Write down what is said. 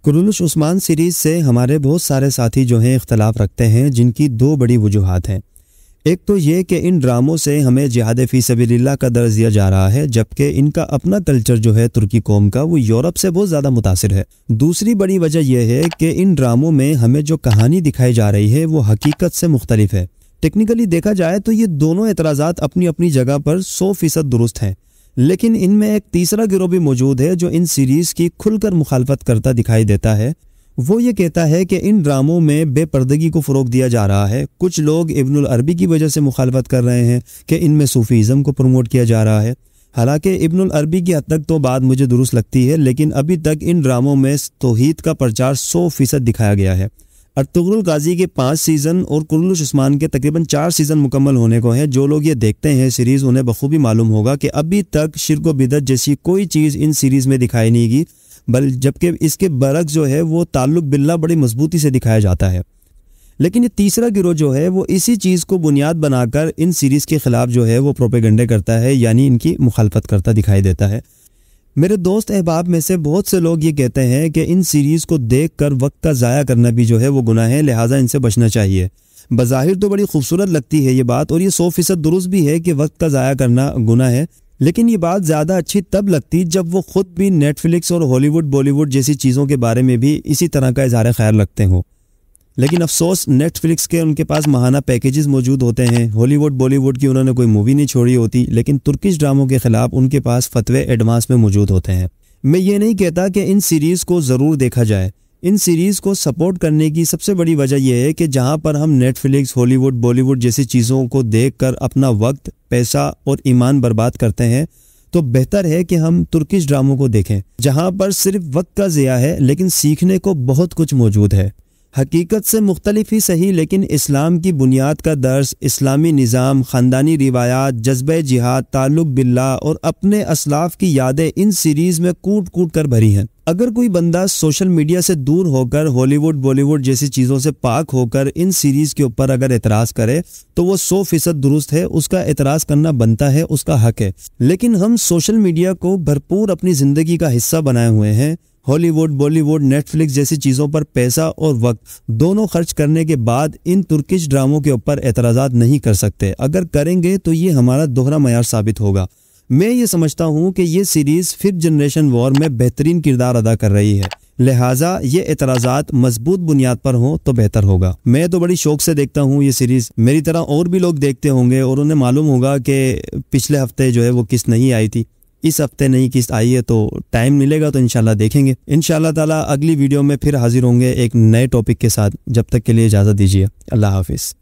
Kurulus Usman series से हमारे बहुत सारे साथी जो हैं इख्तलाफ रखते हैं, जिनकी दो बड़ी वजूहात हैं। एक तो ये कि इन ड्रामों से हमें जिहाद फ़ी सबीलिल्लाह का दर्ज दिया जा रहा है, जबकि इनका अपना कल्चर जो है तुर्की कौम का, वो यूरोप से बहुत ज़्यादा मुतासिर है। दूसरी बड़ी वजह यह है कि इन ड्रामों में हमें जो कहानी दिखाई जा रही है वो हकीकत से मुख्तलिफ है। टेक्निकली देखा जाए तो ये दोनों एतराज़ात अपनी अपनी जगह पर 100% दुरुस्त हैं, लेकिन इनमें एक तीसरा गिरोह भी मौजूद है जो इन सीरीज़ की खुलकर मुखालफत करता दिखाई देता है। वो ये कहता है कि इन ड्रामों में बेपर्दगी को फ़रोग दिया जा रहा है। कुछ लोग इब्नुल अरबी की वजह से मुखालफत कर रहे हैं कि इनमें सूफ़ीज़म को प्रमोट किया जा रहा है। हालांकि इब्नुल अरबी की हद तक तो बात मुझे दुरुस्त लगती है, लेकिन अभी तक इन ड्रामों में तौहीद का प्रचार 100% दिखाया गया है। अर्तुगरुल गाजी के 5 सीज़न और कुरुलुश उस्मान के तकरीबन 4 सीज़न मुकम्मल होने को हैं। जो लोग ये देखते हैं सीरीज़, उन्हें बखूबी मालूम होगा कि अभी तक शिर्क व बिदअत जैसी कोई चीज़ इन सीरीज़ में दिखाई नहीं गई, जबकि इसके बरक्स जो है वो ताल्लुक़ बिल्लाह बड़ी मजबूती से दिखाया जाता है। लेकिन ये तीसरा गिरोह जो है वो इसी चीज़ को बुनियाद बनाकर इन सीरीज़ के ख़िलाफ़ जो है वो प्रोपेगेंडे करता है, यानी इनकी मुखालफत करता दिखाई देता है। मेरे दोस्त अहबाब में से बहुत से लोग ये कहते हैं कि इन सीरीज़ को देखकर वक्त का ज़ाया करना भी जो है वो गुनाह है, लिहाजा इनसे बचना चाहिए। बज़ाहिर तो बड़ी खूबसूरत लगती है ये बात, और ये 100% दुरुस्त भी है कि वक्त का ज़ाया करना गुनाह है, लेकिन ये बात ज़्यादा अच्छी तब लगती जब वो ख़ुद भी नेटफ्लिक्स और हॉलीवुड बॉलीवुड जैसी चीज़ों के बारे में भी इसी तरह का इज़हार ख़ैर रखते हों। लेकिन अफसोस नेटफ्लिक्स के उनके पास माहाना पैकेजेस मौजूद होते हैं, हॉलीवुड बॉलीवुड की उन्होंने कोई मूवी नहीं छोड़ी होती, लेकिन तुर्किश ड्रामों के ख़िलाफ़ उनके पास फतवे एडवांस में मौजूद होते हैं। मैं ये नहीं कहता कि इन सीरीज़ को ज़रूर देखा जाए। इन सीरीज़ को सपोर्ट करने की सबसे बड़ी वजह यह है कि जहाँ पर हम नेटफ्लिक्स, हॉलीवुड बॉलीवुड जैसी चीज़ों को देख कर अपना वक्त, पैसा और ईमान बर्बाद करते हैं, तो बेहतर है कि हम तुर्किश ड्रामों को देखें, जहाँ पर सिर्फ वक्त का ज़िया है लेकिन सीखने को बहुत कुछ मौजूद है। हकीकत से मुख्तलिफ ही सही, लेकिन इस्लाम की बुनियाद का दर्स, इस्लामी निज़ाम, ख़ानदानी रिवायात, जज्बे जिहाद, ताल्लुक़ बिल्लाह और अपने असलाफ़ की यादें इन सीरीज़ में कूट कूट कर भरी हैं। अगर कोई बंदा सोशल मीडिया से दूर होकर, हॉलीवुड बॉलीवुड जैसी चीज़ों से पाक होकर इन सीरीज़ के ऊपर अगर एतराज़ करे तो वो 100% दुरुस्त है, उसका एतराज़ करना बनता है, उसका हक है। लेकिन हम सोशल मीडिया को भरपूर अपनी ज़िंदगी का हिस्सा बनाए हुए हैं। हॉलीवुड बॉलीवुड नेटफ्लिक्स जैसी चीज़ों पर पैसा और वक्त दोनों खर्च करने के बाद इन तुर्किश ड्रामों के ऊपर एतराज़ात नहीं कर सकते। अगर करेंगे तो ये हमारा दोहरा मयार साबित होगा। मैं ये समझता हूँ कि ये सीरीज़ 5th जनरेशन वॉर में बेहतरीन किरदार अदा कर रही है, लिहाजा ये एतराज़ात मजबूत बुनियाद पर हों तो बेहतर होगा। मैं तो बड़ी शौक से देखता हूँ ये सीरीज़, मेरी तरह और भी लोग देखते होंगे और उन्हें मालूम होगा कि पिछले हफ्ते जो है वो किस्त नहीं आई थी, इस हफ्ते नई किस्त आई है, तो टाइम मिलेगा तो इंशाल्लाह देखेंगे। इंशाल्लाह ताला अगली वीडियो में फिर हाजिर होंगे एक नए टॉपिक के साथ। जब तक के लिए इजाज़त दीजिए। अल्लाह हाफिज़।